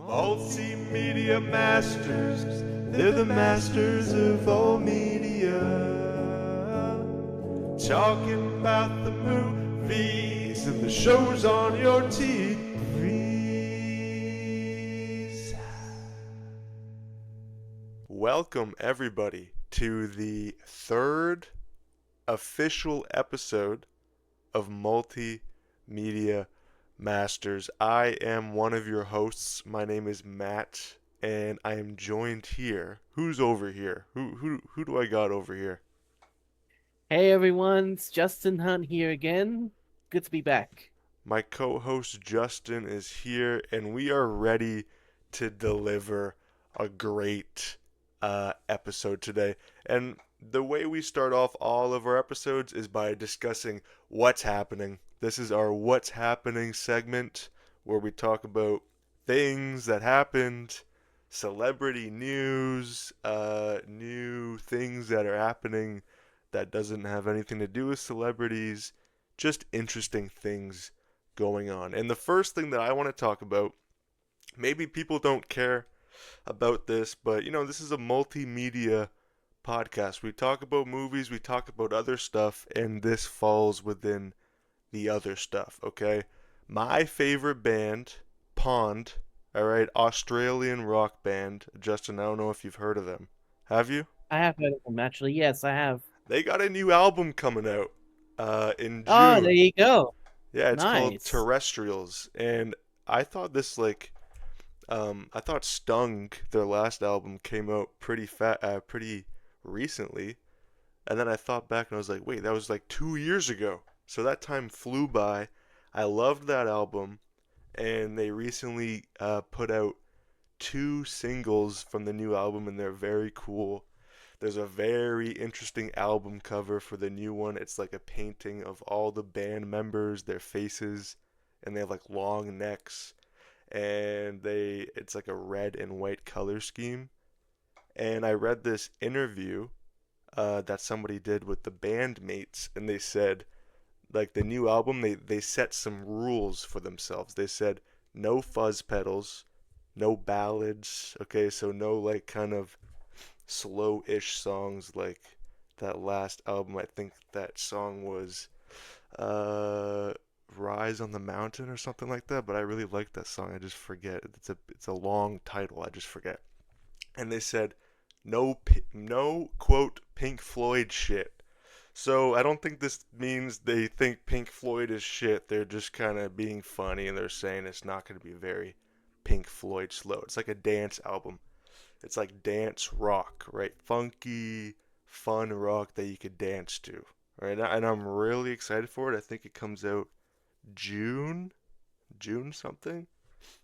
Multimedia masters, they're the masters of all media. Talking about the movies and the shows on your TVs. Welcome, everybody, to the third official episode of Multimedia Masters. I am one of your hosts. My name is Matt, and I am joined here. Who's over here? Who do I got over here? Hey everyone, it's Justin Hunt here again. Good to be back. My co-host Justin is here, and we are ready to deliver a great episode today. And the way we start off all of our episodes is by discussing what's happening. This is our What's Happening segment where we talk about things that happened, celebrity news, new things that are happening that doesn't have anything to do with celebrities, just interesting things going on. And the first thing that I want to talk about, maybe people don't care about this, but this is a multimedia podcast. We talk about movies, we talk about other stuff, and this falls within the other stuff, okay? My favorite band, Pond, all right, Australian rock band. Justin, I don't know if you've heard of them. Have you? I have heard of them actually. Yes, I have. They got a new album coming out in Oh, there June. you go. Yeah, it's called Nice. Terrestrials, and I thought I thought Stung, their last album, came out pretty recently, and then I thought back and I was like, wait, that was like 2 years ago. So that time flew by. I loved that album, and they recently put out two singles from the new album, and they're very cool. There's a very interesting album cover for the new one. It's like a painting of all the band members, their faces, and they have like long necks, and it's like a red and white color scheme. And I read this interview that somebody did with the bandmates, and they said like the new album, they set some rules for themselves. They said no fuzz pedals, no ballads, okay, so no like kind of slow-ish songs like that last album. I think that song was uh Rise on the Mountain or something like that, but I really like that song. I just forget. It's a long title. I just forget. And they said no quote Pink Floyd shit. So I don't think this means they think Pink Floyd is shit. They're just kind of being funny and they're saying it's not going to be very Pink Floyd slow. It's like a dance album. It's like dance rock, right? Funky, fun rock that you could dance to, right? And I'm really excited for it. I think it comes out June, June something.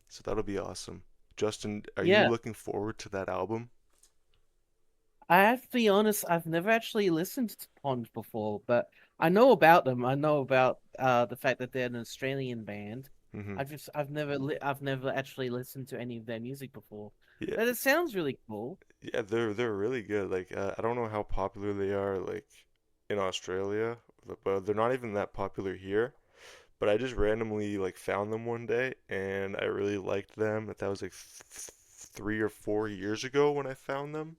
So that'll be awesome. Justin, are you Yeah, looking forward to that album? I have to be honest, I've never actually listened to Pond before, but I know about them. I know about the fact that they're an Australian band. Hmm. I've never actually listened to any of their music before. Yeah, But it sounds really cool. yeah, they're really good. Like I don't know how popular they are like in Australia, but they're not even that popular here. But I just randomly like found them one day and I really liked them. That was like 3 or 4 years ago when I found them.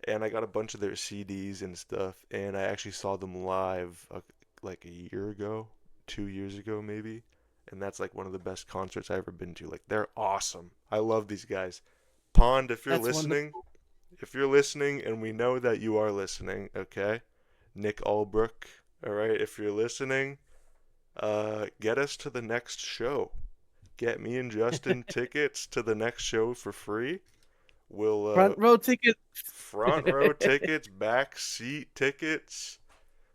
And I got a bunch of their CDs and stuff. And I actually saw them live like a year ago, 2 years ago maybe. And that's like one of the best concerts I've ever been to. Like they're awesome. I love these guys. Pond, That's wonderful. if you're listening, and we know that you are listening, okay? Nick Albrook, all right? If you're listening, get us to the next show. Get me and Justin tickets to the next show for free. We'll Front row ticket. front row tickets, back seat tickets,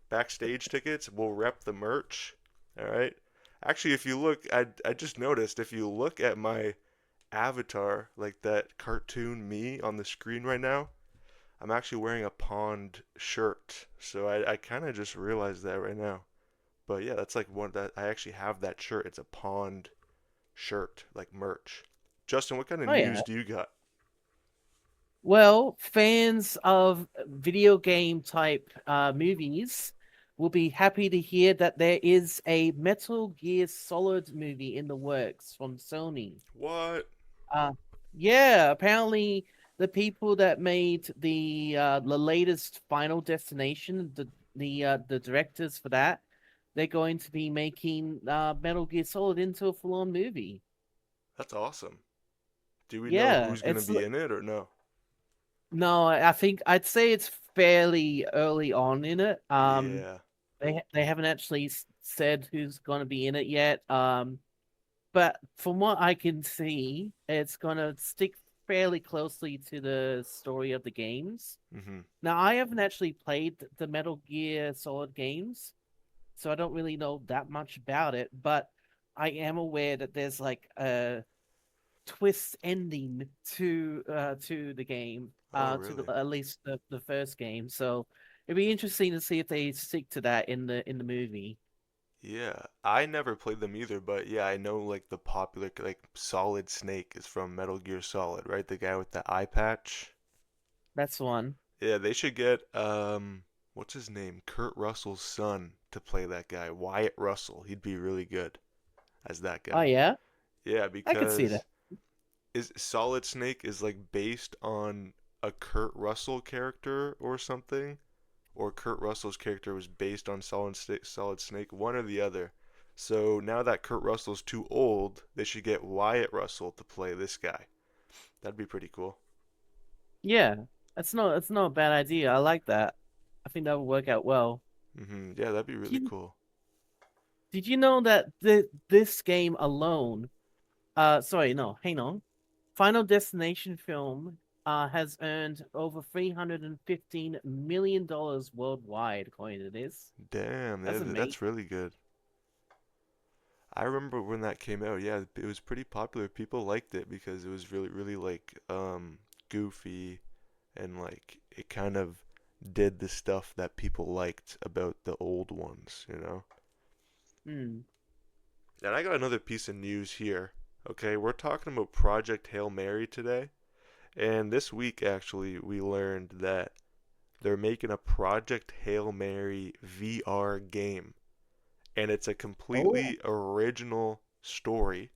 backstage tickets. We'll rep the merch. All right. Actually, if you look, I just noticed if you look at my avatar, like that cartoon me on the screen right now, I'm actually wearing a Pond shirt. So I kind of just realized that right now. But yeah, that's like one that I actually have that shirt. It's a Pond shirt, like merch. Justin, what kind of Oh news yeah. do you got? Well, fans of video game type movies will be happy to hear that there is a Metal Gear Solid movie in the works from Sony. What? Uh, yeah, apparently the people that made the latest Final Destination, the directors for that, they're going to be making Metal Gear Solid into a full-on movie. That's awesome. Do we know Yeah, who's gonna be in it or no? no, I think I'd say it's fairly early on in it. Yeah. They haven't actually said who's going to be in it yet. But from what I can see, it's gonna stick fairly closely to the story of the games. Mm-hmm. Now, I haven't actually played the Metal Gear Solid games, so I don't really know that much about it, but I am aware that there's like a twist ending to the game, Oh, to the really? at least the first game. So it'd be interesting to see if they stick to that in the movie. Yeah. I never played them either, but yeah, I know like the popular like Solid Snake is from Metal Gear Solid, right? The guy with the eye patch. That's the one. Yeah, they should get what's his name? Kurt Russell's son to play that guy. Wyatt Russell. He'd be really good as that Oh guy. yeah, Yeah, I could see because that. is Solid Snake is like based on a Kurt Russell character or something, or Kurt Russell's character was based on Solid Snake, one or the other. So now that Kurt Russell's too old, they should get Wyatt Russell to play this guy. That'd be pretty cool. Yeah, that's not a bad idea. I like that. I think that would work out well. Yeah, that'd be really Did cool. did you know that this game alone, sorry, no, hang on. Final Destination film has earned over $315 million worldwide, according to this. Damn, That's amazing. that's really good. I remember when that came out. Yeah, it was pretty popular. People liked it because it was really like goofy and like it kind of did the stuff that people liked about the old ones, you know? Hmm. And I got another piece of news here. Okay, we're talking about Project Hail Mary today. And this week, actually, we learned that they're making a Project Hail Mary VR game. And it's a Oh. completely original story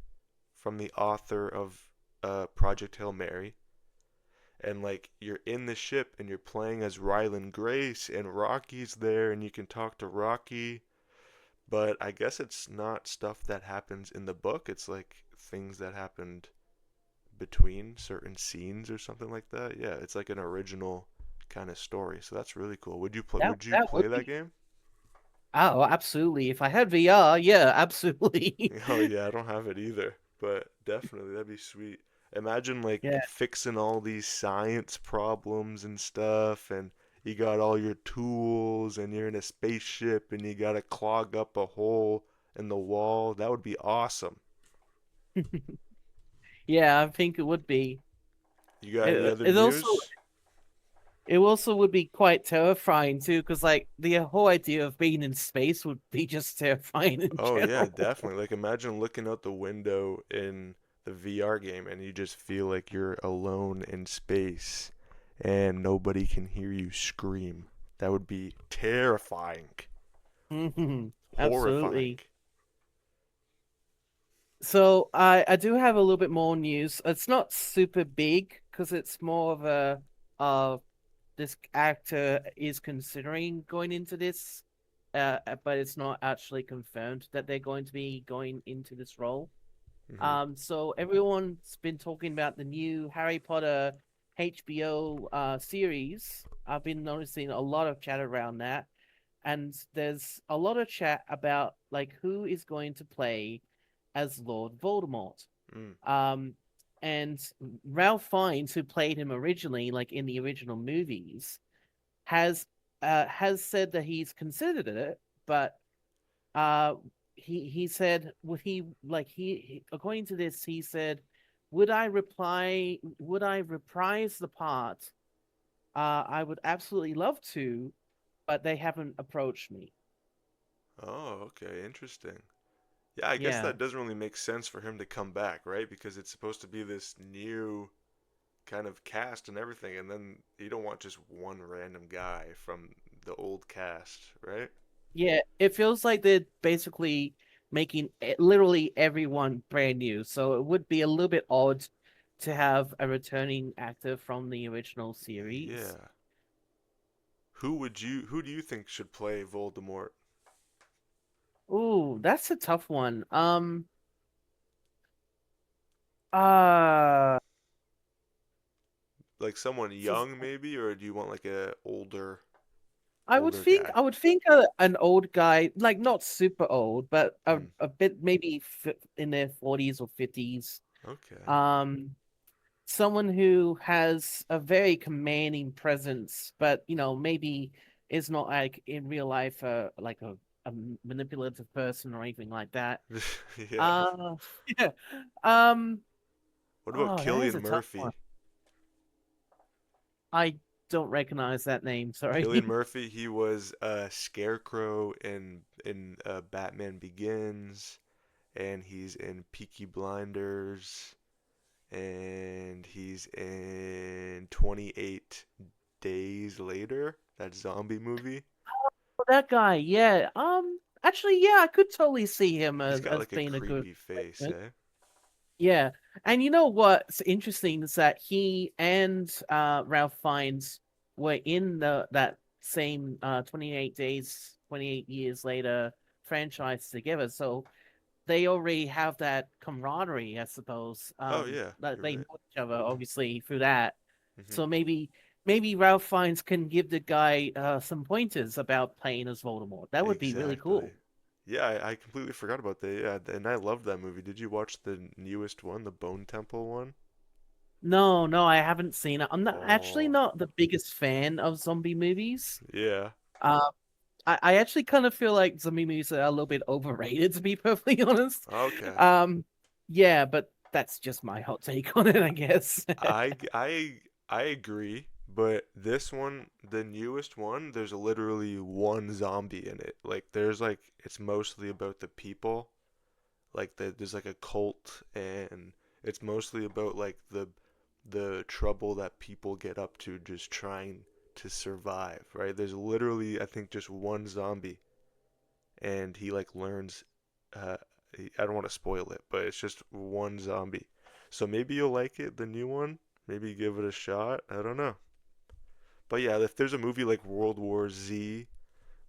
from the author of Project Hail Mary. And like you're in the ship and you're playing as Ryland Grace and Rocky's there and you can talk to Rocky. But I guess it's not stuff that happens in the book. It's like things that happened between certain scenes or something like that. Yeah, it's like an original kind of story. So that's really cool. Would you That play would that be. game? Oh, absolutely. If I had VR, yeah, absolutely. Oh yeah, I don't have it either, but definitely that'd be sweet. Imagine like Yeah. fixing all these science problems and stuff and you got all your tools and you're in a spaceship and you gotta clog up a hole in the wall. That would be awesome. Yeah, I think it would be. You got any It, other it also news? it also would be quite terrifying too, because like the whole idea of being in space would be just terrifying in Oh yeah, general. definitely. Like imagine looking out the window in the VR game and you just feel like you're alone in space and nobody can hear you scream. That would be terrifying, Mhm. horrifying. Absolutely. So I do have a little bit more news. It's not super big because it's more of a this actor is considering going into this, but it's not actually confirmed that they're going to be going into this role. Hmm. So everyone's been talking about the new Harry Potter HBO series. I've been noticing a lot of chat around that, and there's a lot of chat about like who is going to play as Lord Voldemort. Mm. Um, and Ralph Fiennes, who played him originally, like in the original movies, has has said that he's considered it, but uh he said would he like according to this he said would I reprise the part? I would absolutely love to, but they haven't approached me. Oh, okay, interesting. Yeah, I guess Yeah. that doesn't really make sense for him to come back, right? Because it's supposed to be this new kind of cast and everything, and then you don't want just one random guy from the old cast, right? Yeah, it feels like they're basically making literally everyone brand new. So it would be a little bit odd to have a returning actor from the original series. Yeah. Who do you think should play Voldemort? Ooh, that's a tough one. Uh, Like someone so young maybe, or do you want like a I would older think guy? I would think an old guy, like not super old, but Hmm. a bit maybe in their 40s or 50s. Okay. Um, someone who has a very commanding presence, but maybe is not like in real life, like a manipulative person or anything like that. Yeah. Uh, yeah. Um, What about oh, that is Killian a tough one. Murphy? I don't recognize that name. Killian Sorry. Murphy, he was Scarecrow in Batman Begins, and he's in Peaky Blinders, and he's in 28 Days Later, that zombie movie. That guy, yeah. Actually, yeah, I could totally see him He's got as like a being a good creepy face, replacement. eh? Yeah, and you know what's interesting is that he and Ralph Fiennes were in the that same 28 days, 28 years later franchise together. So they already have that camaraderie, I suppose. Oh yeah, That you're they right. know each other obviously through that. Hmm. So maybe Ralph Fiennes can give the guy some pointers about playing as Voldemort. That would be really Exactly. cool. Yeah, I completely forgot about that. Yeah, and I loved that movie. Did you watch the newest one, the Bone Temple one? No, no, I haven't seen it. I'm not actually Oh, not the biggest fan of zombie movies. yeah. Uh, I actually kind of feel like zombie movies are a little bit overrated, to be perfectly honest. Okay. Um, yeah, but that's just my hot take on it, I guess. I I I agree, but this one, the newest one, there's literally one zombie in it. Like there's like it's mostly about the people. There's like a cult, and it's mostly about like the trouble that people get up to just trying to survive, right? There's literally I think just one zombie, and he like learns uh I don't want to spoil it, but it's just one zombie. So maybe you'll like it, the new one. Maybe give it a shot. I don't know. But yeah, if there's a movie like World War Z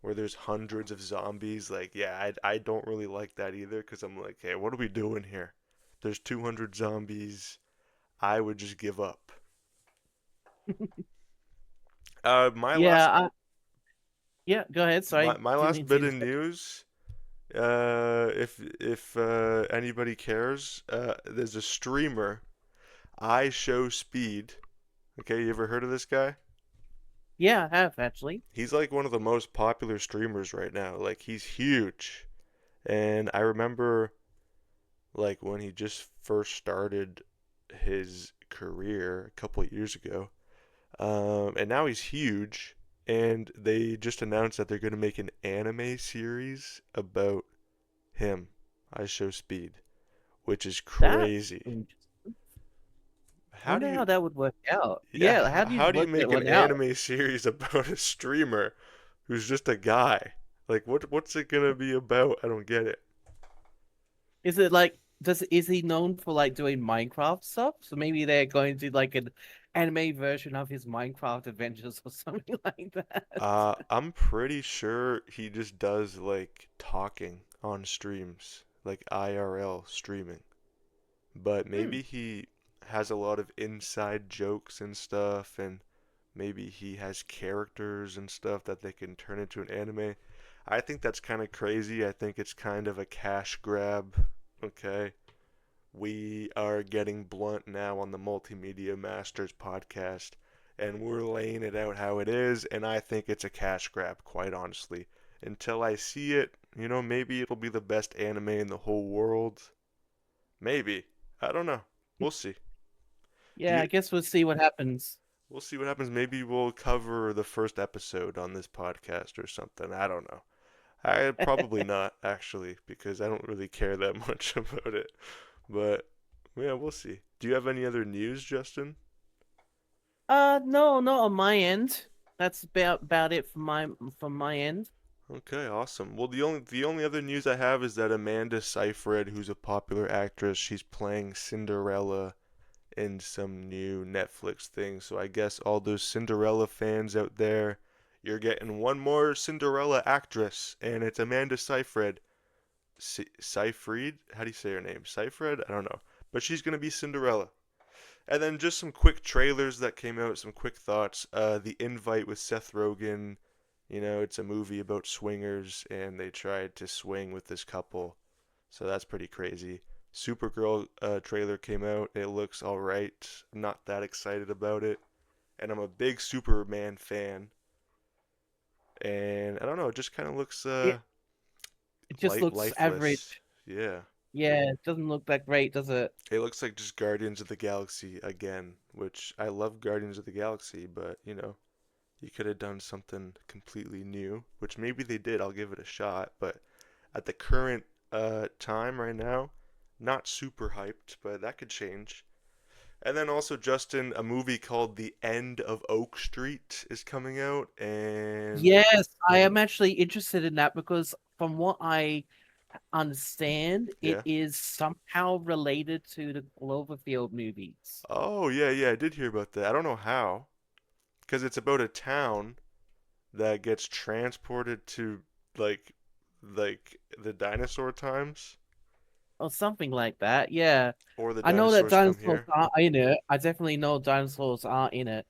where there's hundreds of zombies, like yeah, I don't really like that either because I'm like, hey, what are we doing here? There's 200 zombies. I would just give up. My Yeah, last yeah, go ahead. Sorry, my didn't last mean to bit of interrupt. news. If anybody cares, there's a streamer, I Show Speed. Okay, you ever heard of this guy? Yeah, I have actually. He's like one of the most popular streamers right now. Like he's huge. And I remember like when he just first started his career a couple of years ago. And now he's huge. And they just announced that they're going to make an anime series about him, I Show Speed, which is That crazy. How do wonder you, how that would work out. yeah, Yeah, how do you how do you work that make an one out? anime series about a streamer who's just a guy? Like, what's it gonna be about? I don't get it. Is it like is he known for like doing Minecraft stuff? So maybe they're going to like an anime version of his Minecraft adventures or something like that. I'm pretty sure he just does like talking on streams, like IRL streaming. But Hmm. maybe he has a lot of inside jokes and stuff, and maybe he has characters and stuff that they can turn into an anime. I think that's kind of crazy. I think it's kind of a cash grab. Okay. We are getting blunt now on the Multimedia Masters podcast, and we're laying it out how it is, and I think it's a cash grab, quite honestly. Until I see it, maybe it'll be the best anime in the whole world. Maybe. I don't know. We'll see. Do Yeah, you I guess we'll see what happens. We'll see what happens. Maybe we'll cover the first episode on this podcast or something. I don't know. I probably not actually because I don't really care that much about it. But yeah, we'll see. Do you have any other news, Justin? No, not on my end. That's about it from my end. Okay, awesome. Well, the only other news I have is that Amanda Seyfried, who's a popular actress, she's playing Cinderella in some new Netflix thing. So I guess all those Cinderella fans out there, you're getting one more Cinderella actress, and it's Amanda Seyfried. Seyfried? How do you say her name? Seyfried? I don't know. But she's gonna be Cinderella. And then just some quick trailers that came out, some quick thoughts. The Invite with Seth Rogen. You know, it's a movie about swingers, and they tried to swing with this couple. So that's pretty crazy. Supergirl trailer came out. It looks alright. I'm not that excited about it. And I'm a big Superman fan. And I don't know, it just kind of looks It it just looks lifeless. average. Yeah. Yeah, it doesn't look that great, does it? It looks like just Guardians of the Galaxy again, which I love Guardians of the Galaxy, but you know, you could have done something completely new, which maybe they did. I'll give it a shot, but at the current time right now, not super hyped, but that could change. And then also, Justin, a movie called The End of Oak Street is coming out, and Yes, I am actually interested in that because from what I understand, it yeah. is somehow related to the Cloverfield movies. Oh, yeah, yeah, I did hear about that. I don't know how, because it's about a town that gets transported to like the dinosaur times, Or something like that. Yeah. or the I know that dinosaurs come dinosaurs here. are in it. I definitely know dinosaurs are in it.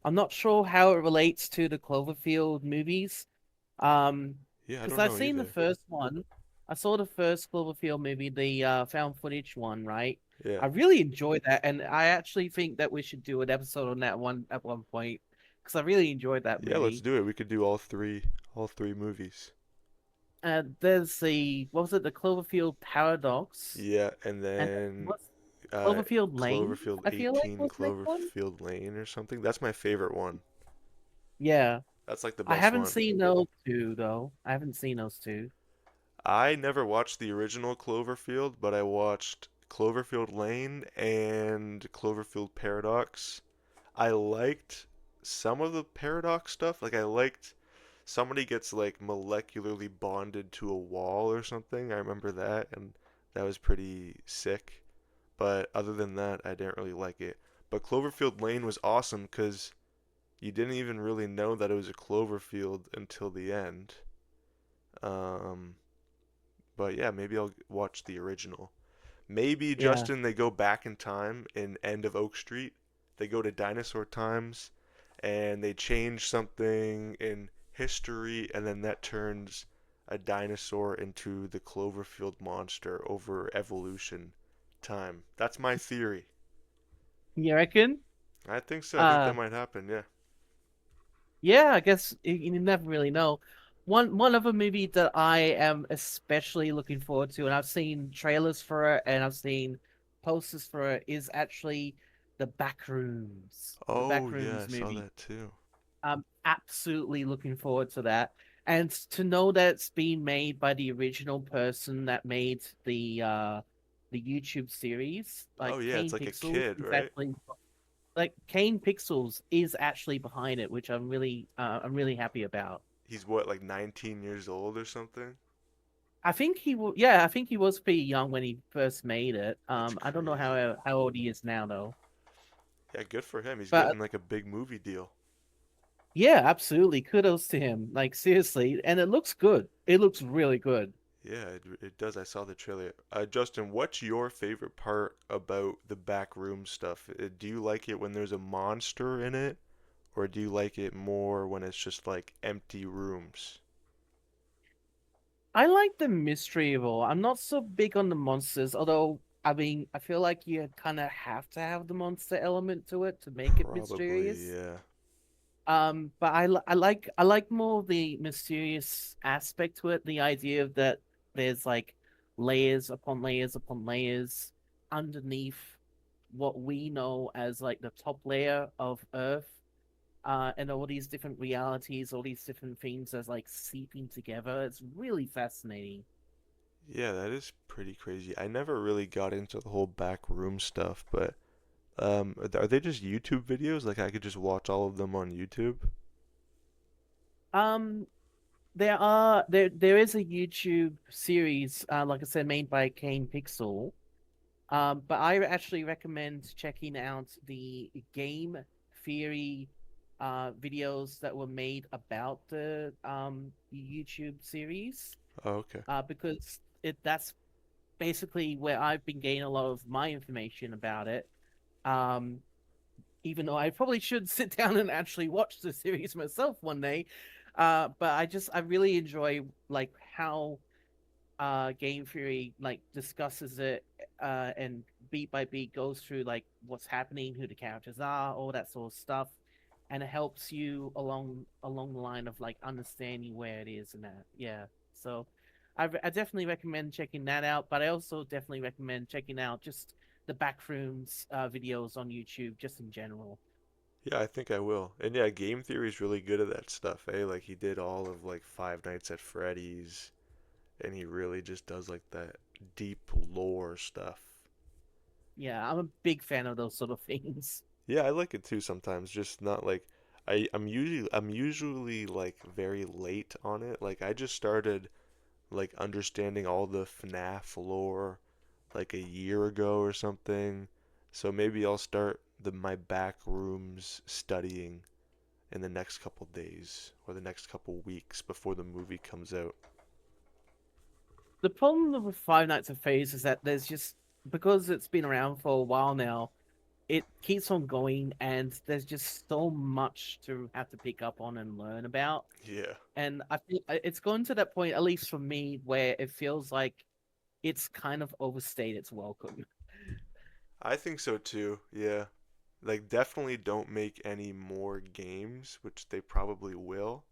I'm not sure how it relates to the Cloverfield movies. Um, Yeah, I because don't I've know seen the either. first one. I saw the first Cloverfield movie, the found footage one, right? Yeah. I really enjoyed that, and I actually think that we should do an episode on that one at one point because I really enjoyed that Yeah, let's movie. do it. We could do all three movies. There's the what was it, the Cloverfield Paradox, Yeah, and and then what's uh Cloverfield Lane? Cloverfield I feel like 18, was the next one. Cloverfield Lane or something. That's my favorite one. Yeah, That's like the I best haven't one. seen those two though. I haven't seen those two. I never watched the original Cloverfield, but I watched Cloverfield Lane and Cloverfield Paradox. I liked some of the paradox stuff. Like I liked somebody gets like molecularly bonded to a wall or something. I remember that, and that was pretty sick. But other than that, I didn't really like it. But Cloverfield Lane was awesome because you didn't even really know that it was a Cloverfield until the end. Um, but yeah, maybe I'll watch the original. Maybe, Yeah. Justin, they go back in time in End of Oak Street. They go to dinosaur times and they change something in history, and then that turns a dinosaur into the Cloverfield monster over evolution time. That's my theory. You reckon? I think so. I think that Uh, might happen, yeah. yeah, I guess you never really know. One other movie that I am especially looking forward to, and I've seen trailers for it and I've seen posters for it, is actually the Backrooms. The Oh, yeah, I Backrooms saw movie. that too. I'm absolutely looking forward to that. And to know that it's being made by the original person that made the YouTube series, Oh, like yeah, it's Kane like a Pixels, kid, is right? actually like Kane Pixels is actually behind it, which I'm really happy about. He's what, like 19 years old or something? I think yeah, I think he was pretty young when he first made it. That's I don't know crazy. how old he is now though. Yeah, good for him. He's But getting like a big movie deal. yeah, absolutely. Kudos to him. Like seriously, and it looks good. It looks really good. Yeah, it does. I saw the trailer. Justin, what's your favorite part about the backroom stuff? Do you like it when there's a monster in it, or do you like it more when it's just like empty rooms? I like the mystery of all. I'm not so big on the monsters, although I mean, I feel like you kind of have to have the monster element to it to make it Probably, mysterious. yeah. But I like more the mysterious aspect to it. The idea of that there's like layers upon layers upon layers underneath what we know as like the top layer of Earth. And all these different realities, all these different things as like seeping together. It's really fascinating. Yeah, that is pretty crazy. I never really got into the whole backroom stuff, but are they just YouTube videos? Like I could just watch all of them on YouTube? Um, there is a YouTube series, like I said, made by Kane Pixel. But I actually recommend checking out the game theory videos that were made about the YouTube series, Oh, okay. because that's basically where I've been getting a lot of my information about it. Um, Even though I probably should sit down and actually watch the series myself one day. But I really enjoy like how game theory like discusses it and beat by beat goes through like what's happening, who the characters are, all that sort of stuff, and it helps you along the line of like understanding where it is and that. Yeah, so I definitely recommend checking that out, but I also definitely recommend checking out just the Backrooms videos on YouTube just in general. Yeah, I think I will. And yeah, game theory's really good at that stuff, eh? Like he did all of like Five Nights at Freddy's, and he really just does like that deep lore stuff. Yeah, I'm a big fan of those sort of things. Yeah, I like it too sometimes, just not like I'm usually like very late on it. Like I just started like understanding all the FNAF lore like a year ago or something. So maybe I'll start my back rooms studying in the next couple days or the next couple weeks before the movie comes out. The problem with Five Nights at Freddy's is that there's just because it's been around for a while now, it keeps on going, and there's just so much to have to pick up on and learn about. Yeah, And I think it's gone to that point, at least for me, where it feels like it's kind of overstayed its welcome. I think so too. Yeah. Like definitely don't make any more games, which they probably will,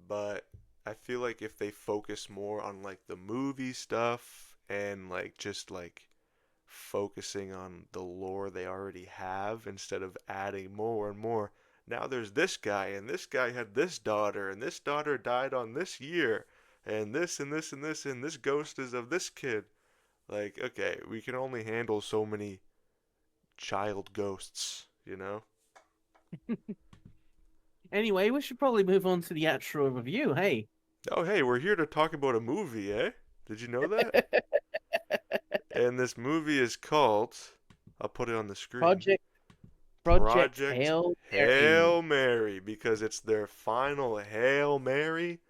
but I feel like if they focus more on like the movie stuff and like just like focusing on the lore they already have instead of adding more and more. Now there's this guy, and this guy had this daughter, and this daughter died on this year, and this and this and this, and this ghost is of this kid. Like, okay, we can only handle so many child ghosts, you know? Anyway, we should probably move on to the actual review. Hey, Oh, hey, we're here to talk about a movie, eh? Did you know that? And this movie is called, I'll put it on the screen, Project Project Project Hail Mary. Hail Mary, because it's their final Hail Mary.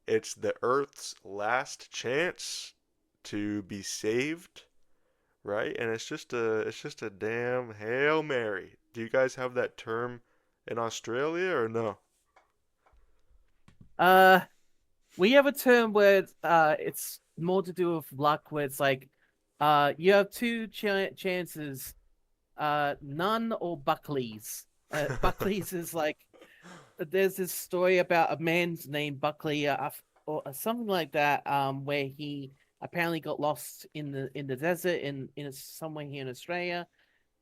It's the Earth's last chance to be saved, right? And it's just a damn Hail Mary. Do you guys have that term in Australia or no? Uh, we have a term where it's more to do with luck, where it's like you have two chances, none or Buckley's. Buckley's is like there's this story about a man's named Buckley, or something like that, where he apparently got lost in the desert in somewhere here in Australia,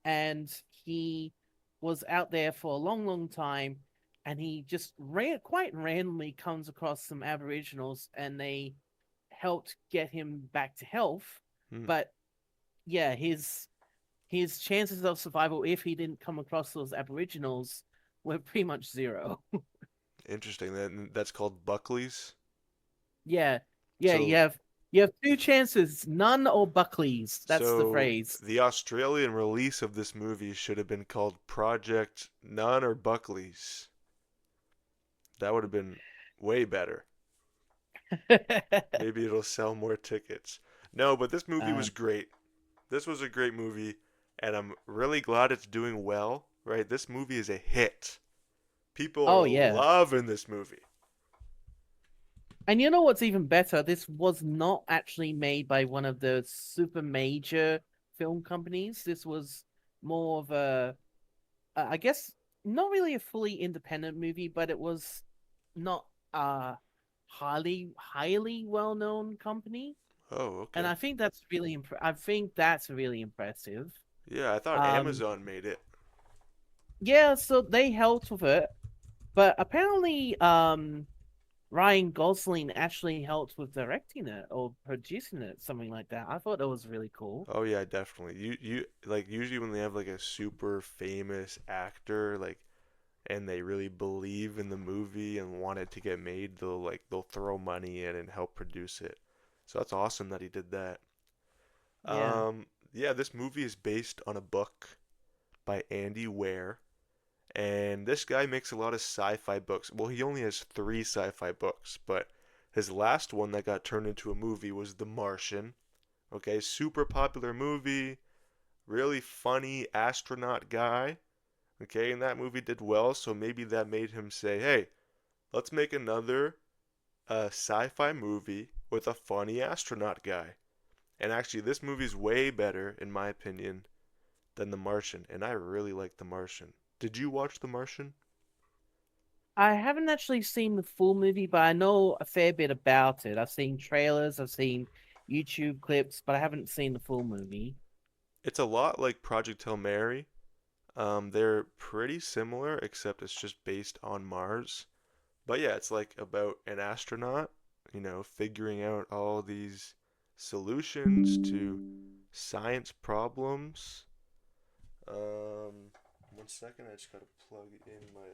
and he was out there for a long time, and he just quite randomly comes across some Aboriginals, and they helped get him back to health. Hmm, But yeah, his chances of survival if he didn't come across those Aboriginals were pretty much zero. interesting. That's called Buckley's. Yeah, yeah, So you have two chances, none or Buckley's. That's the so phrase. the Australian release of this movie should have been called Project None or Buckley's. That would have been way better. Maybe it'll sell more tickets. No, but this movie uh, was great. This was a great movie, and I'm really glad it's doing well, right? This movie is a hit. People oh are yeah. loving this movie. And you know what's even better? This was not actually made by one of the super major film companies. This was more of I guess, not really a fully independent movie, but it was not a highly well known company. Oh, And okay. I think that's really impressive. Yeah, I thought Um, Amazon made it. yeah, so they helped with it, but apparently, Ryan Gosling actually helped with directing it or producing it, something like that. I thought that was really cool. Oh yeah, definitely. You like usually when they have like a super famous actor like and they really believe in the movie and want it to get made, they'll throw money in and help produce it. So that's awesome that he did that. Yeah. Yeah, this movie is based on a book by Andy Weir, and this guy makes a lot of sci-fi books. Well, he only has three sci-fi books, but his last one that got turned into a movie was The Martian. Okay, super popular movie, really funny astronaut guy. Okay, and that movie did well, so maybe that made him say, "Hey, let's make another sci-fi movie with a funny astronaut guy." And actually, this movie's way better, in my opinion, than The Martian, and I really like The Martian. Did you watch The Martian? I haven't actually seen the full movie, but I know a fair bit about it. I've seen trailers, I've seen YouTube clips, but I haven't seen the full movie. It's a lot like Project Hail Mary. They're pretty similar, except it's just based on Mars. But yeah, it's like about an astronaut, figuring out all these solutions to science problems. Um, 1 second, I just gotta plug in my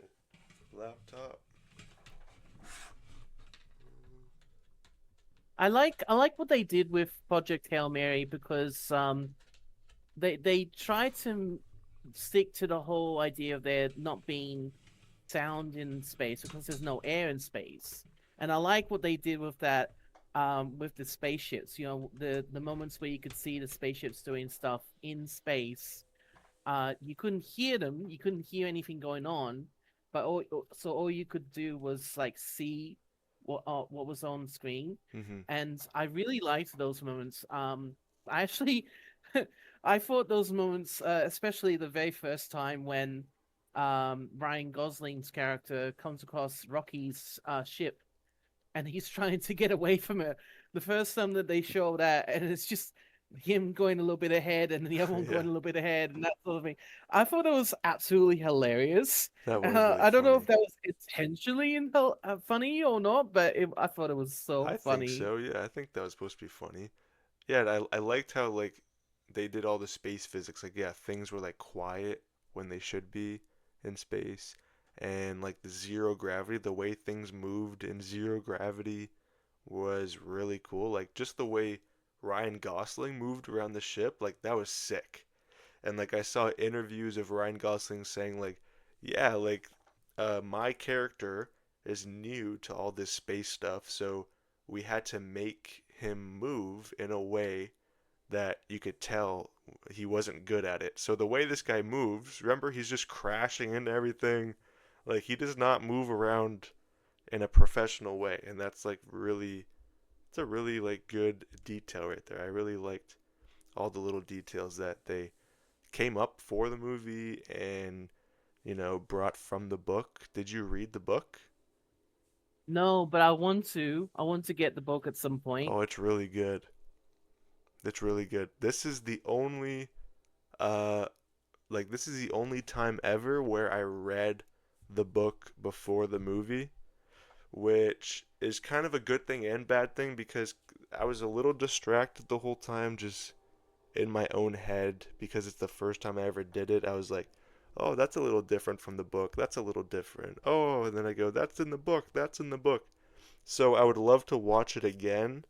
laptop. I like what they did with Project Hail Mary because they tried to stick to the whole idea of there not being sound in space because there's no air in space. And I like what they did with that with the spaceships. You know, the moments where you could see the spaceships doing stuff in space. You couldn't hear them, you couldn't hear anything going on, but all you could do was like see what was on screen, Mm-hmm. and I really liked those moments. I actually, I thought those moments, especially the very first time when Ryan Gosling's character comes across Rocky's ship and he's trying to get away from it. The first time that they show that, and it's just him going a little bit ahead and the other one Yeah, going a little bit ahead and that sort of thing. I thought it was absolutely hilarious. that was really I don't know if funny. that was intentionally funny or not, but I thought it was so I think funny. so. Yeah, I think that was supposed to be funny. Yeah, and I liked how like they did all the space physics. Like, yeah, things were like quiet when they should be in space, and like the zero gravity, the way things moved in zero gravity was really cool. Like just the way Ryan Gosling moved around the ship, like that was sick. And like I saw interviews of Ryan Gosling saying like, yeah, like my character is new to all this space stuff, so we had to make him move in a way that you could tell he wasn't good at it. So the way this guy moves, remember he's just crashing into everything. Like he does not move around in a professional way, and that's like really it's a really like good detail right there. I really liked all the little details that they came up for the movie and brought from the book. Did you read the book? No, but I want to. I want to get the book at some point. Oh, it's really good. It's really good. Uh this is the only time ever where I read the book before the movie, which is kind of a good thing and bad thing because I was a little distracted the whole time just in my own head because it's the first time I ever did it. I was like, "Oh, that's a little different from the book. That's a little different." Oh, and then I go, "That's in the book. That's in the book." So I would love to watch it again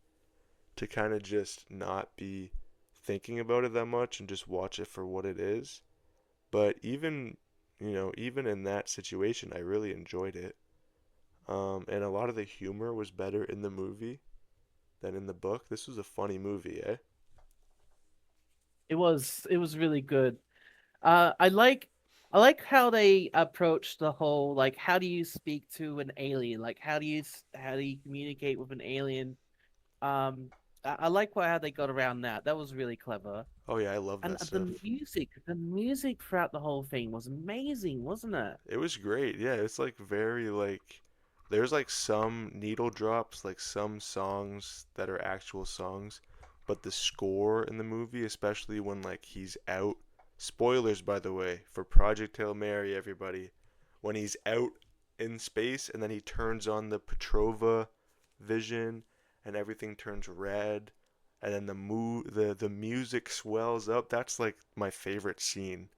to kind of just not be thinking about it that much and just watch it for what it is. But even in that situation, I really enjoyed it. And a lot of the humor was better in the movie than in the book. This was a funny movie, eh? It was really good. Uh, I like I like how they approach the whole like how do you speak to an alien? Like how do you communicate with an alien? Um, I like how they got around that. That was really clever. Oh yeah, I love And that stuff. the music throughout the whole thing was amazing, wasn't it? It was great. Yeah, it's like very like there's like some needle drops, like some songs that are actual songs, but the score in the movie, especially when like he's out, spoilers by the way, for Project Hail Mary, everybody, when he's out in space and then he turns on the Petrova vision and everything turns red and then the music swells up. That's like my favorite scene,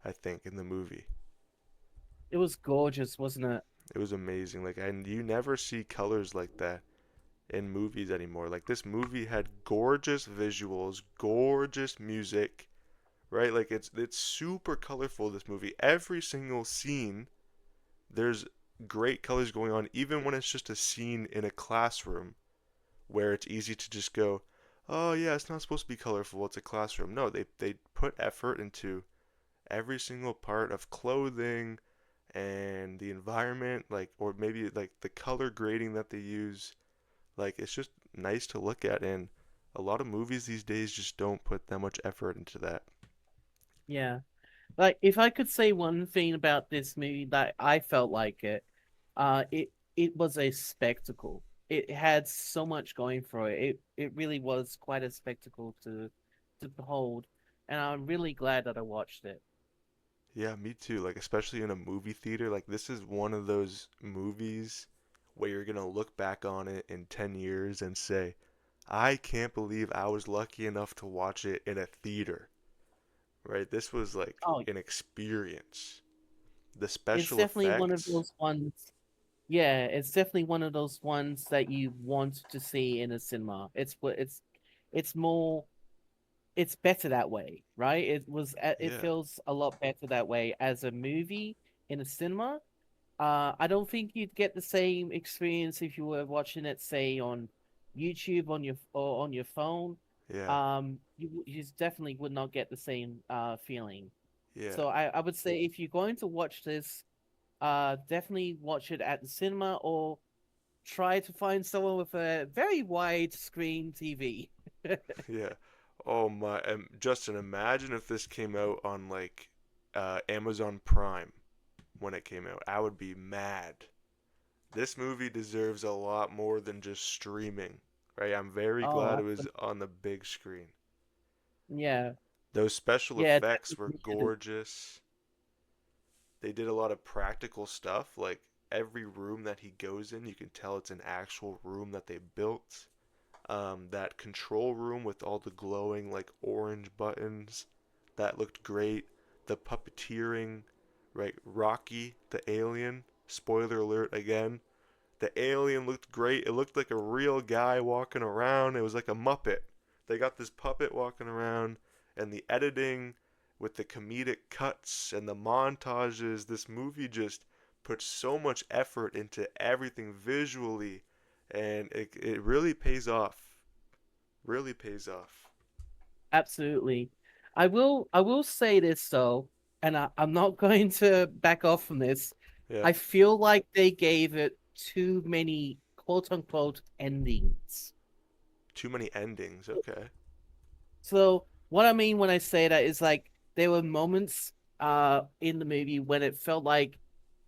I think, in the movie. It was gorgeous, wasn't it? It was amazing. Like, and you never see colors like that in movies anymore. Like this movie had gorgeous visuals, gorgeous music, right? Like it's super colorful, this movie. Every single scene, there's great colors going on, even when it's just a scene in a classroom where it's easy to just go, "Oh yeah, it's not supposed to be colorful. It's a classroom." No, they put effort into every single part of clothing and the environment, like, or maybe like the color grading that they use. Like it's just nice to look at, and a lot of movies these days just don't put that much effort into that. Yeah. Like if I could say one thing about this movie that I felt like it was a spectacle. It had so much going for it. It really was quite a spectacle to behold, and I'm really glad that I watched it. Yeah, me too. Like especially in a movie theater, like this is one of those movies where you're gonna look back on it in 10 years and say, I can't believe I was lucky enough to watch it in a theater, right? This was like Oh, an experience. The it's special definitely one of effects, those ones. Yeah, it's definitely one of those ones that you want to see in a cinema. It's more it's better that way, right? It yeah, feels a lot better that way as a movie in a cinema. I don't think you'd get the same experience if you were watching it, say, on YouTube on your phone. yeah, You just definitely would not get the same feeling. yeah, So I would say if you're going to watch this, definitely watch it at the cinema or try to find someone with a very wide screen TV. yeah. Oh my, Justin, imagine if this came out on like Amazon Prime when it came out. I would be mad. This movie deserves a lot more than just streaming, right? I'm very Oh, glad it was on the big screen. yeah, Those special yeah, effects were definitely. gorgeous. They did a lot of practical stuff, like every room that he goes in, you can tell it's an actual room that they built. That control room with all the glowing like orange buttons, that looked great. The puppeteering, right? Rocky, the alien, spoiler alert again. The alien looked great. It looked like a real guy walking around. It was like a Muppet. They got this puppet walking around, and the editing with the comedic cuts and the montages. This movie just puts so much effort into everything visually, and it really pays off. Really pays off. Absolutely. I will say this though, and I'm not going to back off from this. Yeah. I feel like they gave it too many quote unquote endings. Too many endings. Okay. So what I mean when I say that is like there were moments in the movie when it felt like,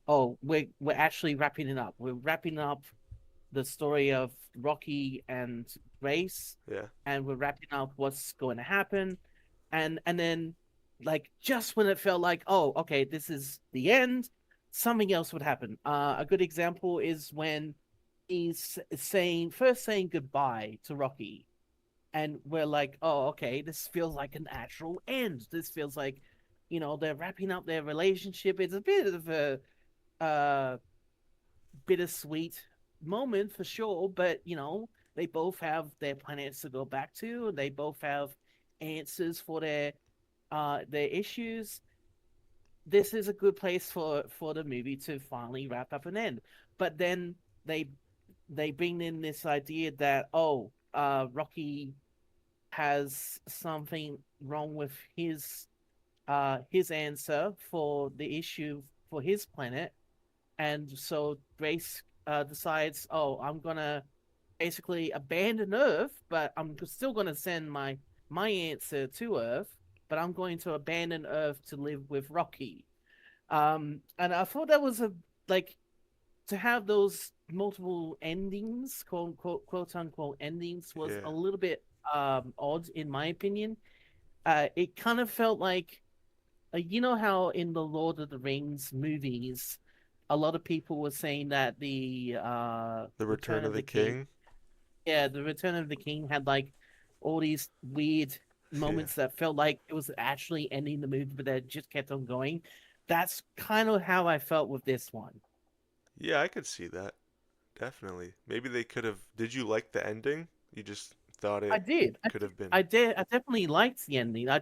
oh, we're actually wrapping it up. We're wrapping up the story of Rocky and Grace, Yeah. and we're wrapping up what's going to happen, and then like just when it felt like, oh, okay, this is the end, something else would happen. A good example is when he's saying goodbye to Rocky, and we're like, oh, okay, this feels like an actual end. This feels like, they're wrapping up their relationship. It's a bit of a uh bittersweet moment for sure, but they both have their planets to go back to. They both have answers for their issues. This is a good place for the movie to finally wrap up and end. But then they they bring in this idea that, oh, Rocky has something wrong with his answer for the issue for his planet, and so Grace decides, oh, I'm gonna basically abandon Earth, but I'm still gonna send my answer to Earth, but I'm going to abandon Earth to live with Rocky. And I thought that was a like to have those multiple endings, quote unquote endings, was Yeah. a little bit odd in my opinion. It kind of felt like you know how in the Lord of the Rings movies, a lot of people were saying that the The Return Return of of the the King, King. yeah, the Return of the King had like all these weird Yeah. moments that felt like it was actually ending the movie, but that just kept on going. That's kind of how I felt with this one. Yeah, I could see that. definitely. Maybe they could have. Did you like the ending? You just thought I it did. could have been. I definitely liked the ending. I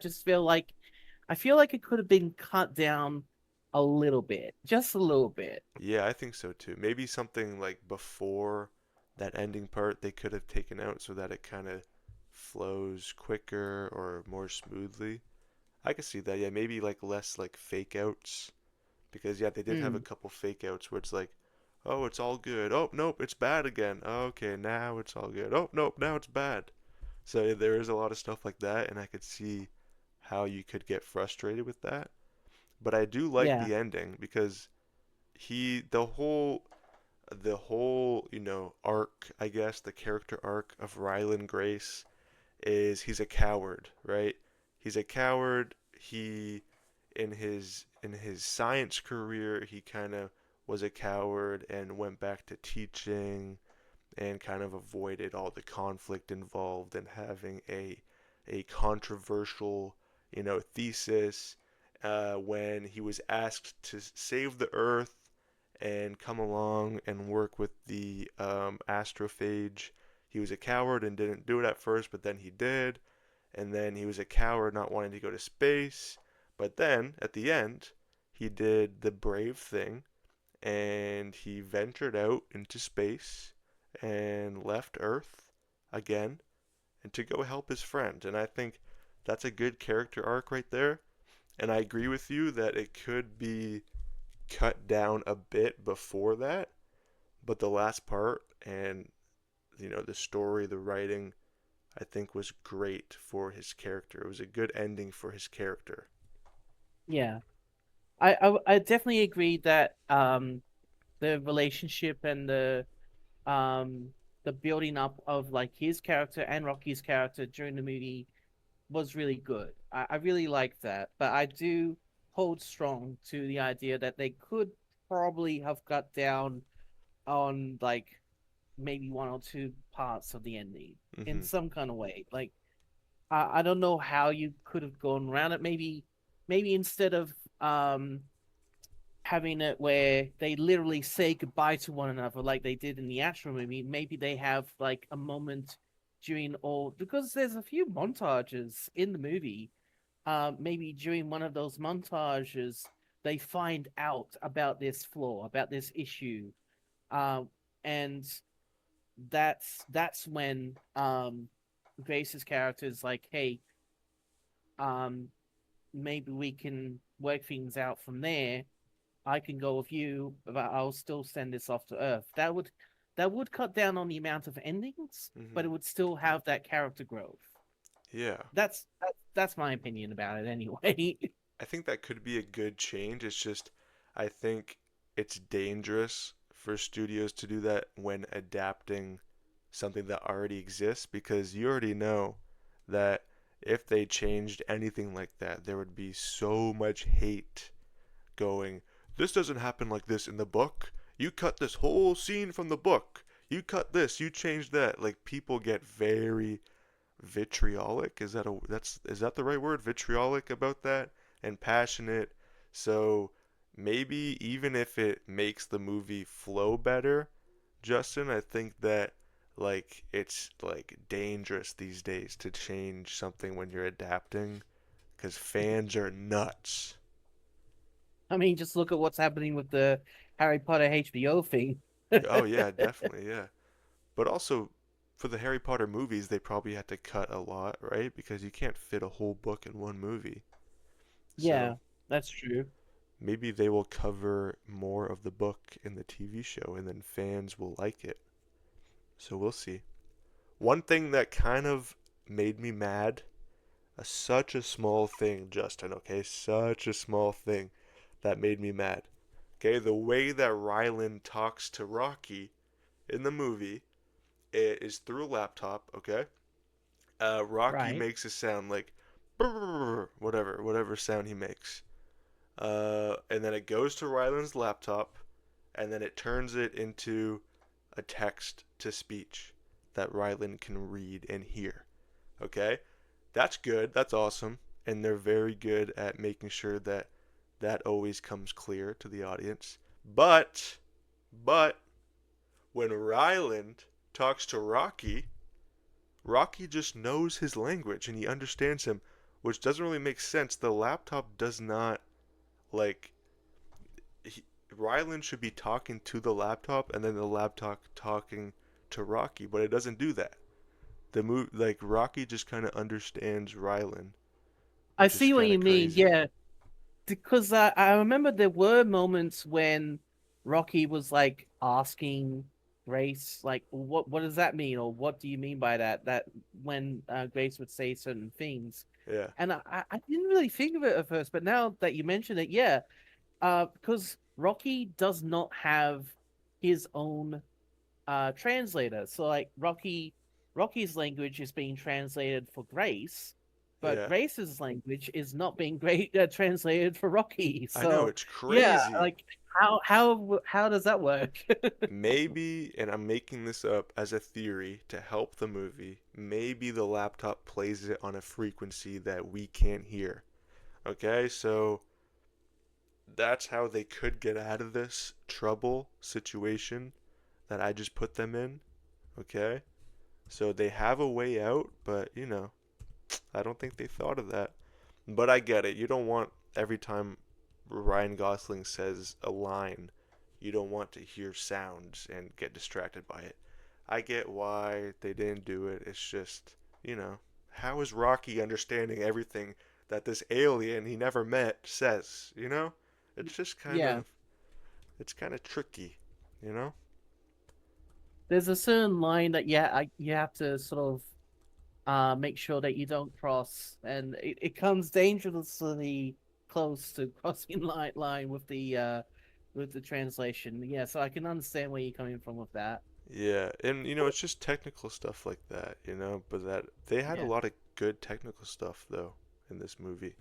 feel like it could have been cut down a little bit, just a little bit. Yeah, I think so too. Maybe something like before that ending part they could have taken out so that it kind of flows quicker or more smoothly. I could see that. Yeah, maybe like less like fake outs because yeah, they did have a Hmm. couple fake outs where it's like, "Oh, it's all good. Oh, nope, it's bad again. Oh, okay, now it's all good. Oh, nope, now it's bad." So yeah, there is a lot of stuff like that and I could see how you could get frustrated with that. But I do like Yeah. the ending because he the whole, arc, I guess, the character arc of Rylan Grace is he's a coward, right? He's a coward. He in his science career, he kind of was a coward and went back to teaching and kind of avoided all the conflict involved in having a controversial, thesis when he was asked to save the Earth and come along and work with the astrophage. He was a coward and didn't do it at first, but then he did. And then he was a coward not wanting to go to space. But then, at the end, he did the brave thing and he ventured out into space and left Earth again and to go help his friend. And I think that's a good character arc right there. And I agree with you that it could be cut down a bit before that, but the last part and the story, the writing, I think was great for his character. It was a good ending for his character. Yeah. I definitely agree that the relationship and um the building up of like his character and Rocky's character during the movie was really good. I really like that, but I do hold strong to the idea that they could probably have cut down on like maybe one or two parts of the ending in Hmm. some kind of way. Like I don't know how you could have gone around it. Maybe instead of having it where they literally say goodbye to one another like they did in the actual movie, maybe they have like a moment during all because there's a few montages in the movie. Maybe during one of those montages, they find out about this flaw, about this issue, um, and that's when Grace's character is like, "Hey, um, maybe we can work things out from there. I can go with you, but I'll still send this off to Earth." That would cut down on the amount of endings, but Hmm. it would still have that character growth. Yeah, That's my opinion about it anyway. I think that could be a good change. It's just, I think it's dangerous for studios to do that when adapting something that already exists because you already know that if they changed anything like that, there would be so much hate going, "This doesn't happen like this in the book. You cut this whole scene from the book. You cut this, you changed that." Like people get very vitriolic. Is that the right word? Vitriolic about that and passionate. So maybe even if it makes the movie flow better, Justin, I think that like it's like dangerous these days to change something when you're adapting because fans are nuts. I mean, just look at what's happening with the Harry Potter HBO thing. Oh yeah, definitely, yeah. But also for the Harry Potter movies, they probably had to cut a lot, right? Because you can't fit a whole book in one movie. So Yeah, that's true. maybe they will cover more of the book in the TV show and then fans will like it. So we'll see. One thing that kind of made me mad, such a small thing, Justin, okay? Such a small thing that made me mad. Okay, the way that Rylan talks to Rocky in the movie it is through a laptop, okay? Rocky Right. makes a sound like brrr, whatever sound he makes. And then it goes to Ryland's laptop, and then it turns it into a text to speech that Ryland can read and hear. Okay? That's good. That's awesome. And they're very good at making sure that that always comes clear to the audience. But, but, When Ryland talks to Rocky, Rocky just knows his language and he understands him, which doesn't really make sense. The laptop does not like he, Ryland should be talking to the laptop and then the laptop talking to Rocky, but it doesn't do that. Like Rocky just kind of understands Ryland, I which is see what kind you of mean. crazy. Yeah, because I remember there were moments when Rocky was like asking Grace, like, what does that mean, or what do you mean by that? That when Grace would say certain things, Yeah, and I didn't really think of it at first, but now that you mention it, yeah, because Rocky does not have his own translator. So like Rocky's language is being translated for Grace, but yeah. Grace's language is not being great translated for Rocky. I know So it's yeah, crazy. like how does that work? Maybe, and I'm making this up as a theory to help the movie, maybe the laptop plays it on a frequency that we can't hear. Okay, so that's how they could get out of this trouble situation that I just put them in. Okay, so they have a way out, but I don't think they thought of that. But I get it. You don't want every time Ryan Gosling says a line, you don't want to hear sounds and get distracted by it. I get why they didn't do it. It's just, how is Rocky understanding everything that this alien he never met says, It's just Yeah, it's kind of tricky, you know? there's a certain line that you have to sort of make sure that you don't cross, and it comes dangerously close to crossing line with the translation. Yeah, so I can understand where you're coming from with that. Yeah, and it's just technical stuff like that, but that they had a Yeah. lot of good technical stuff though in this movie.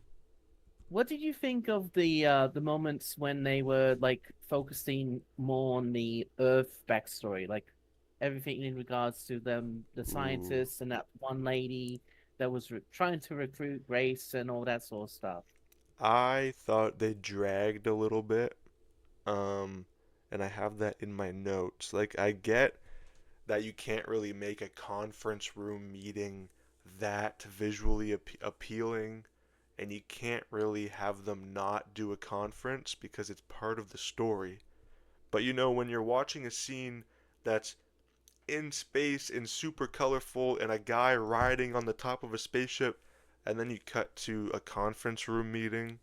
What did you think of the moments when they were like focusing more on the Earth backstory, like everything in regards to them, the Ooh. scientists and that one lady that was trying to recruit Grace and all that sort of stuff? I thought they dragged a little bit. Um, and I have that in my notes. Like I get that you can't really make a conference room meeting that visually appealing, and you can't really have them not do a conference because it's part of the story. But when you're watching a scene that's in space and super colorful and a guy riding on the top of a spaceship, and then you cut to a conference room meeting,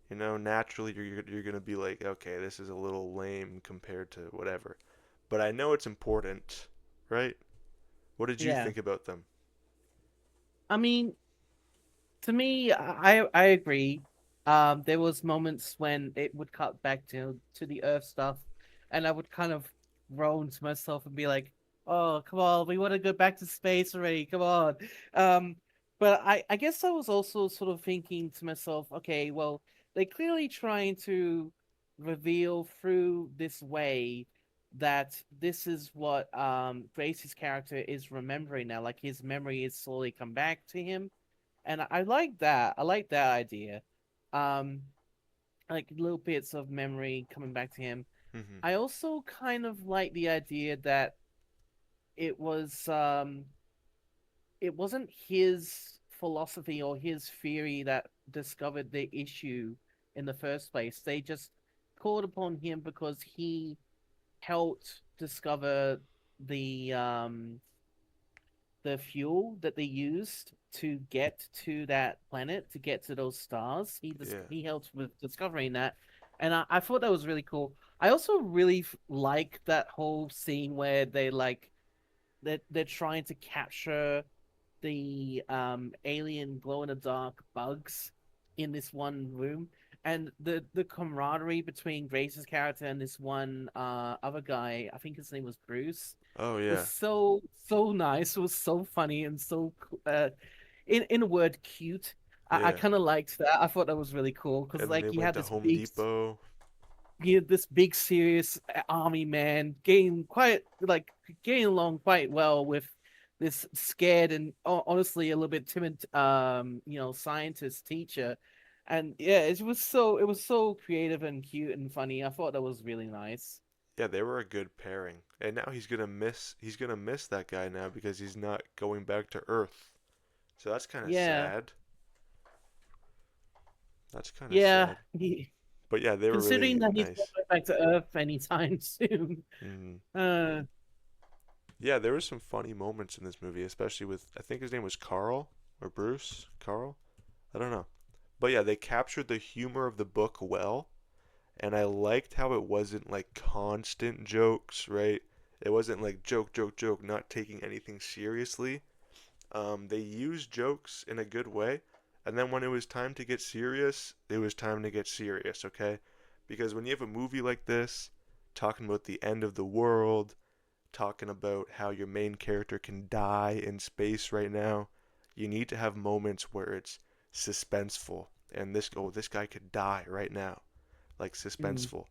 naturally you're gonna be like, okay, this is a little lame compared to whatever. But I know it's important, right? What did you Yeah. think about them? I mean, to me, I agree. There was moments when it would cut back to the Earth stuff, and I would kind of groan to myself and be like, "Oh, come on, we want to go back to space already. Come on." Um, but I guess I was also sort of thinking to myself, okay, well, they're clearly trying to reveal through this way that this is what Grace's character is remembering now. Like his memory is slowly come back to him, and I like that. I like that idea. Um, like little bits of memory coming back to him. Hmm. I also kind of like the idea that it was it wasn't his philosophy or his theory that discovered the issue in the first place. They just called upon him because he helped discover the the fuel that they used to get to that planet, to get to those stars. Yeah. He helped with discovering that, and I thought that was really cool. I also really like that whole scene where they're trying to capture the alien glow in the dark bugs in this one room, and the camaraderie between Grace's character and this one other guy, I think his name was Bruce, Oh was yeah. so nice. It was so funny and so in a word cute. I Yeah. kind of liked that. I thought that was really cool because And they like you went had to Home Depot. this big serious army man getting quite like getting along quite well with this scared and honestly a little bit timid scientist teacher. And yeah, it was so creative and cute and funny. I thought that was really nice. Yeah, they were a good pairing. And now he's gonna miss that guy now because he's not going back to Earth. So that's kind of Yeah, sad. That's kind of yeah. sad. But yeah, they were Considering really that he's not nice. going back to Earth anytime soon. Hmm. Uh, Yeah, there were some funny moments in this movie, especially with I think his name was Carl or Bruce. Carl? I don't know. But yeah, they captured the humor of the book well, and I liked how it wasn't like constant jokes, right? It wasn't like joke, joke, joke, not taking anything seriously. They used jokes in a good way, and then when it was time to get serious, it was time to get serious, okay? Because when you have a movie like this, talking about the end of the world, talking about how your main character can die in space right now, you need to have moments where it's suspenseful, and this guy could die right now, like mm, suspenseful.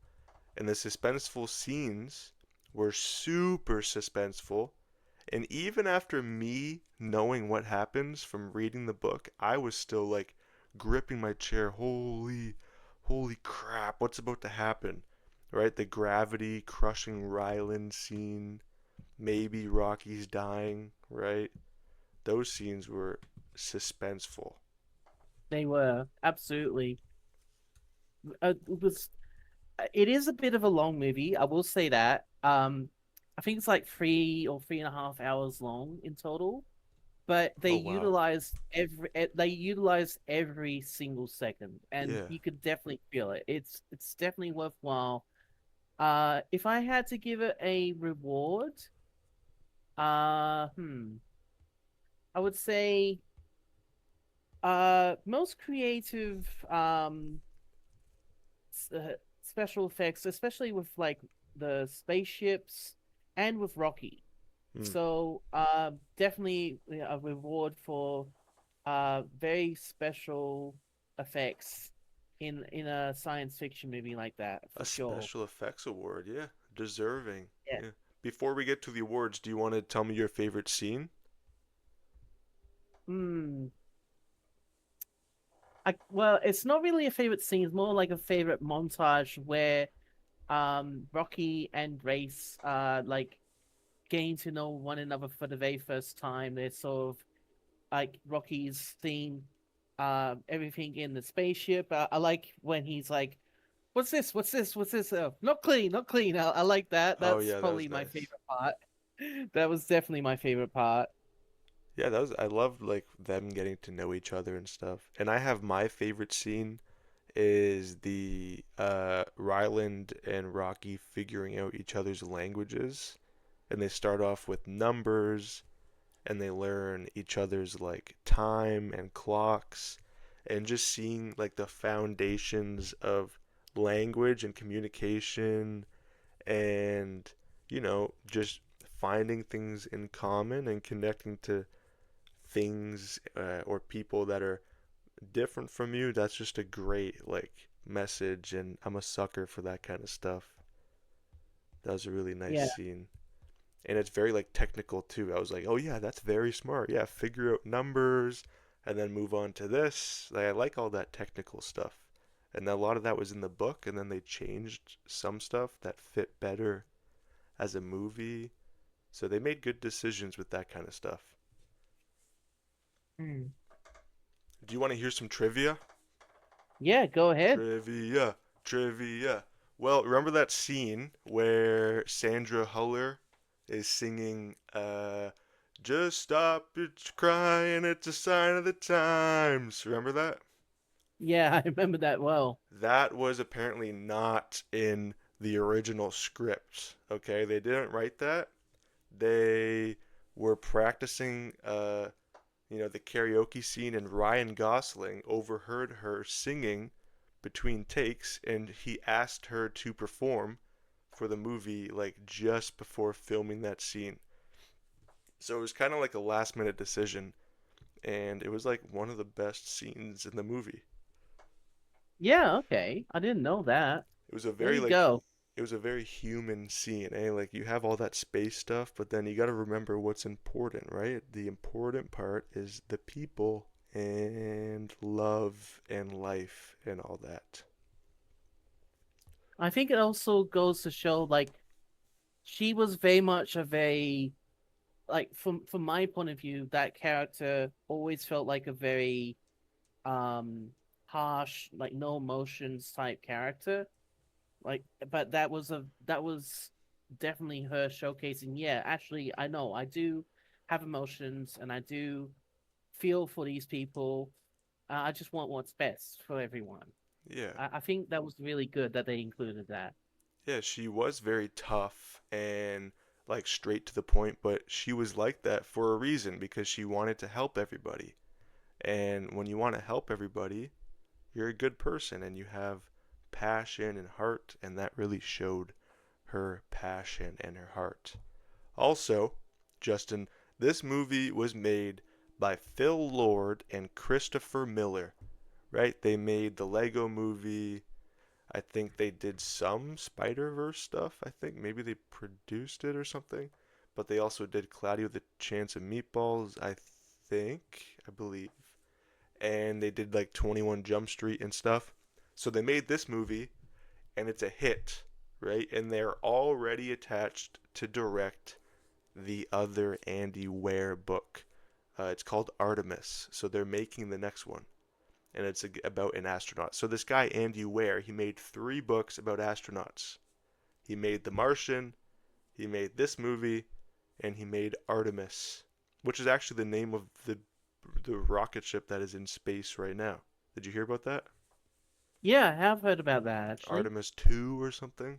And the suspenseful scenes were super suspenseful, and even after me knowing what happens from reading the book, I was still like gripping my chair. Holy crap, what's about to happen? Right? The gravity crushing Ryland scene. Maybe Rocky's dying, right? Those scenes were suspenseful. they were absolutely. It was. It is a bit of a long movie. I will say that. I think it's like 3 or 3.5 hours long in total. But Oh wow. they utilized every single second, and Yeah. you could definitely feel it. It's definitely worthwhile. If I had to give it a reward, uh, hmm, I would say most creative special effects, especially with like the spaceships and with Rocky. Mm. So definitely a reward for very special effects in a science fiction movie like that A for sure. special effects award, yeah. Deserving. Yeah. Yeah. Before we get to the awards, do you want to tell me your favorite scene? Hmm. Well, it's not really a favorite scene. It's more like a favorite montage where Rocky and Grace like getting to know one another for the very first time. They're sort of like Rocky's seeing everything in the spaceship. I like when he's like, "What's this? What's this? What's this? Not clean, not clean." I like that. Oh That's yeah, that was probably my nice. favorite part. That was definitely my favorite part. Yeah, I loved like them getting to know each other and stuff. And I have my favorite scene is the Ryland and Rocky figuring out each other's languages. And they start off with numbers and they learn each other's like time and clocks and just seeing like the foundations of language and communication and just finding things in common and connecting to things or people that are different from you. That's just a great like message, and I'm a sucker for that kind of stuff. That was a really nice Yeah, scene. And it's very like technical too. I was like, "Oh yeah, that's very smart. Yeah, figure out numbers and then move on to this." Like I like all that technical stuff. And a lot of that was in the book, and then they changed some stuff that fit better as a movie. So they made good decisions with that kind of stuff. hmm. Do you want to hear some trivia? Yeah. Go ahead. Trivia, trivia. Well, remember that scene where Sandra Huller is singing, Just stop it's crying, it's a sign of the times. Remember that? Yeah, I remember that well. That was apparently not in the original script. Okay, they didn't write that. They were practicing, the karaoke scene, and Ryan Gosling overheard her singing between takes, and he asked her to perform for the movie like just before filming that scene. So it was kind of like a last minute decision, and it was like one of the best scenes in the movie. Yeah. Okay. I didn't know that. It was a There very you like go. it was a very human scene, eh? Like you have all that space stuff, but then you got to remember what's important, right? The important part is the people and love and life and all that. I think it also goes to show like she was very much of a like from my point of view, that character always felt like a very um harsh, like no emotions type character. Like, but that was definitely her showcasing. Yeah, actually, I know I do have emotions, and I do feel for these people. I just want what's best for everyone. Yeah. I think that was really good that they included that. Yeah, she was very tough and like straight to the point, but she was like that for a reason because she wanted to help everybody. And when you want to help everybody, you're a good person and you have passion and heart, and that really showed her passion and her heart. Also, Justin, this movie was made by Phil Lord and Christopher Miller, right? They made the Lego movie. I think they did some Spider-Verse stuff. I think maybe they produced it or something. But they also did Cloudy with a Chance of Meatballs, I believe. And they did like 21 Jump Street and stuff. So they made this movie and it's a hit, right? And they're already attached to direct the other Andy Weir book. It's called Artemis. So they're making the next one, and it's about an astronaut. So this guy Andy Weir, he made 3 books about astronauts. He made The Martian, he made this movie, and he made Artemis, which is actually the name of the rocket ship that is in space right now. Did you hear about that? Yeah, I have heard about that actually. Artemis 2 or something?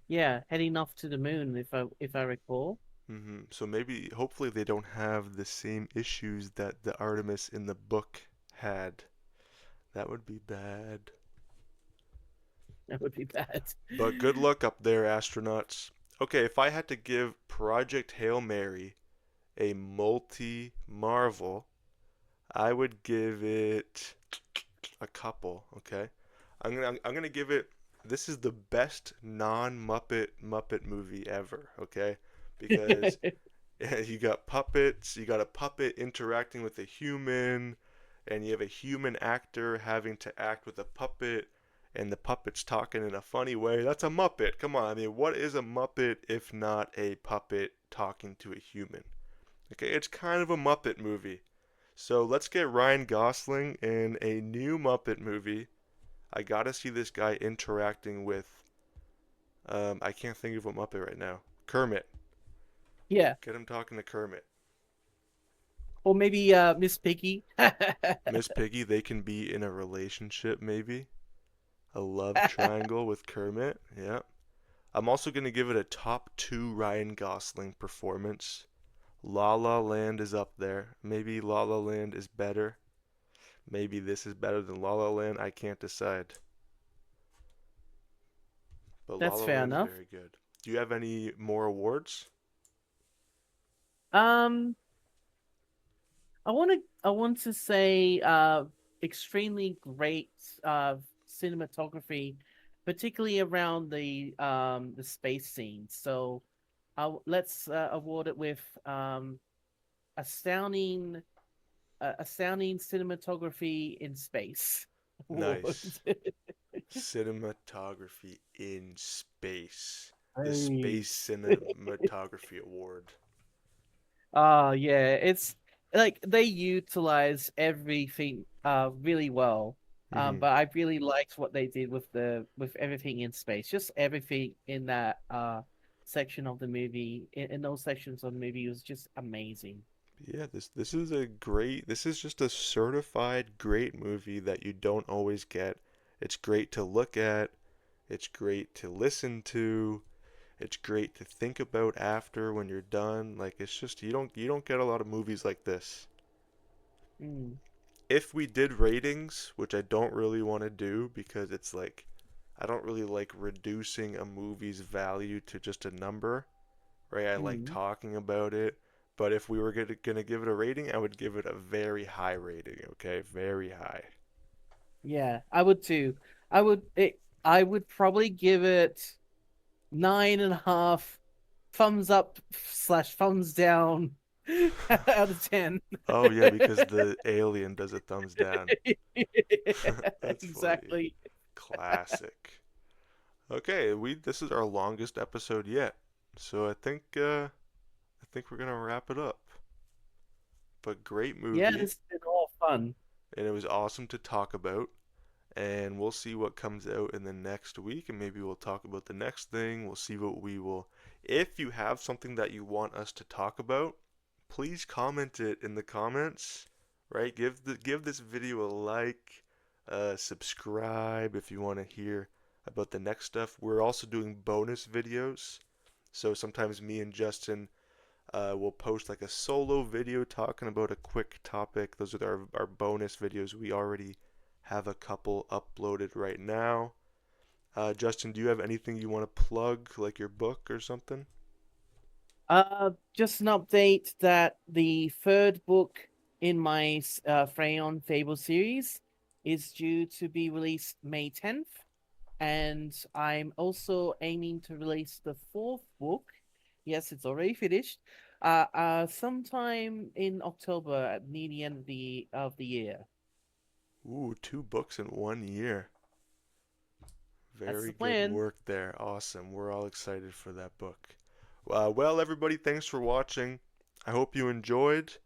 Yeah, heading off to the moon, if I recall. So maybe, hopefully, they don't have the same issues that the Artemis in the book had. That would be bad. That would be bad. But good luck up there, astronauts. Okay, if I had to give Project Hail Mary a multi Marvel, I would give it a couple, okay? I'm gonna give it, this is the best non-Muppet movie ever, okay? Because you got puppets, you got a puppet interacting with a human, and you have a human actor having to act with a puppet, and the puppet's talking in a funny way. That's a Muppet. Come on. I mean, what is a Muppet if not a puppet talking to a human? Okay, it's kind of a Muppet movie. So let's get Ryan Gosling in a new Muppet movie. I gotta see this guy interacting with, I can't think of a Muppet right now. Kermit. Yeah, Get him talking to Kermit. or maybe Miss Piggy. Miss Piggy, they can be in a relationship, maybe. A love triangle with Kermit. Yeah. I'm also going to give it a top 2 Ryan Gosling performance. La La Land is up there. Maybe La La Land is better. Maybe this is better than La La Land. I can't decide. But La That's La fair Land is enough. very good. Do you have any more awards? Um, I want to say extremely great cinematography, particularly around the space scenes. So let's award it with astounding astounding cinematography in space award. Nice. Cinematography in space. The Hey. Space Cinematography Award. Oh yeah, it's like they utilize everything really well. hmm But I really liked what they did with everything in space. Just everything in that section of the movie, in those sections of the movie was just amazing. Yeah, this is just a certified great movie that you don't always get. It's great to look at, it's great to listen to, it's great to think about after when you're done. Like it's just you don't get a lot of movies like this. Mm, If we did ratings, which I don't really want to do because it's like I don't really like reducing a movie's value to just a number, right? I like mm. talking about it. But if we were gonna give it a rating, I would give it a very high rating, okay? Very high. Yeah, I would too. I would probably give it 9.5 thumbs up slash thumbs down out of 10. Oh yeah, because the alien does a thumbs down. That's funny. Exactly. Classic. Okay, we this is our longest episode yet. So I think we're gonna wrap it up. But great Yeah, movie, this has been all fun. and it was awesome to talk about. And we'll see what comes out in the next week, and maybe we'll talk about the next thing. We'll see what we will. If you have something that you want us to talk about, please comment it in the comments. Right? Give this video a like, subscribe if you want to hear about the next stuff. We're also doing bonus videos, so sometimes me and Justin will post like a solo video talking about a quick topic. Those are our bonus videos. We already have a couple uploaded right now. Justin, do you have anything you want to plug, like your book or something? Just an update that the third book in my Freyon Fable series is due to be released May 10th, and I'm also aiming to release the fourth book. Yes, it's already finished. Sometime in October, near the end of the year. Ooh, two books in 1 year. That's Very the good plan. work there. Awesome. We're all excited for that book. Well, everybody, thanks for watching. I hope you enjoyed.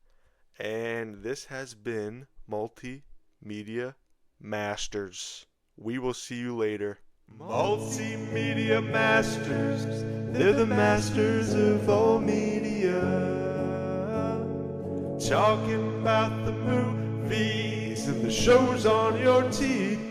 And this has been Multimedia Masters. We will see you later. Multimedia Masters, they're the masters of all media. Talking about the movies and the shows on your TV.